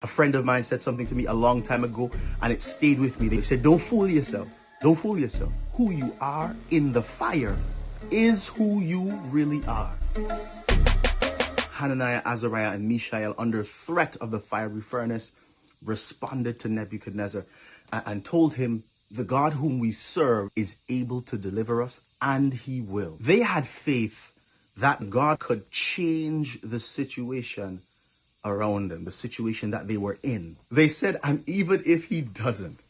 A friend of mine said something to me a long time ago and it stayed with me. They said, don't fool yourself. Don't fool yourself. Who you are in the fire is who you really are. Hananiah, Azariah, and Mishael, under threat of the fiery furnace, responded to Nebuchadnezzar and told him, the God whom we serve is able to deliver us, and he will. They had faith that God could change the situation around them, the situation that they were in. They said, and even if he doesn't.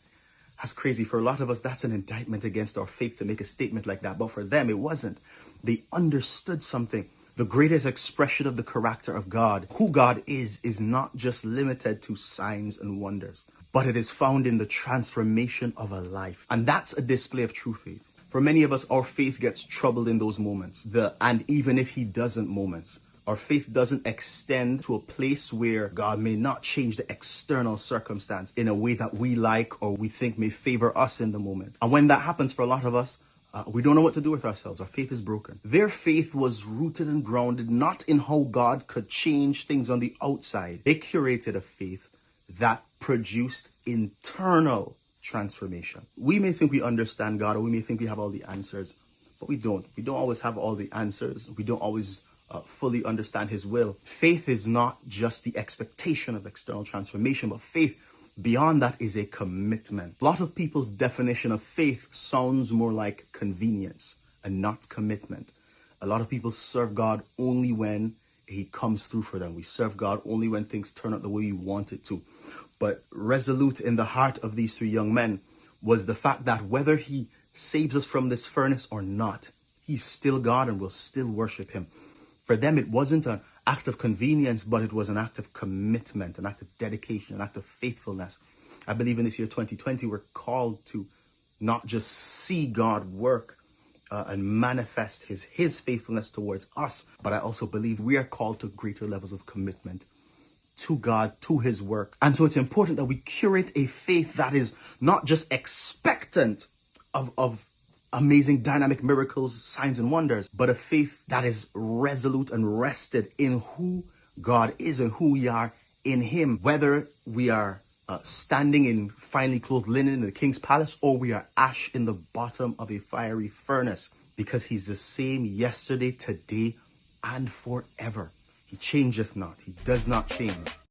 That's crazy. For a lot of us, that's an indictment against our faith to make a statement like that. But for them, it wasn't. They understood something. The greatest expression of the character of God, who God is not just limited to signs and wonders, but it is found in the transformation of a life. And that's a display of true faith. For many of us, our faith gets troubled in those moments, and even if he doesn't moments. Our faith doesn't extend to a place where God may not change the external circumstance in a way that we like or we think may favor us in the moment. And when that happens for a lot of us, we don't know what to do with ourselves. Our faith is broken. Their faith was rooted and grounded not in how God could change things on the outside. They curated a faith that produced internal transformation. We may think we understand God, or we may think we have all the answers, but we don't. We don't always have all the answers. We don't always fully understand his will. Faith is not just the expectation of external transformation, but faith beyond that is a commitment. A lot of people's definition of faith sounds more like convenience and not commitment. A lot of people serve God only when he comes through for them. We serve God only when things turn out the way we want it to. But resolute in the heart of these three young men was the fact that whether he saves us from this furnace or not, he's still God and we'll still worship him. For them, it wasn't an act of convenience, but it was an act of commitment, an act of dedication, an act of faithfulness. I believe in this year 2020, we're called to not just see God work and manifest his faithfulness towards us, but I also believe we are called to greater levels of commitment to God, to his work. And so it's important that we curate a faith that is not just expectant of amazing dynamic miracles, signs and wonders, but a faith that is resolute and rested in who God is and who we are in him. Whether we are standing in finely clothed linen in the king's palace, or we are ash in the bottom of a fiery furnace, because he's the same yesterday, today, and forever. He changeth not. He does not change.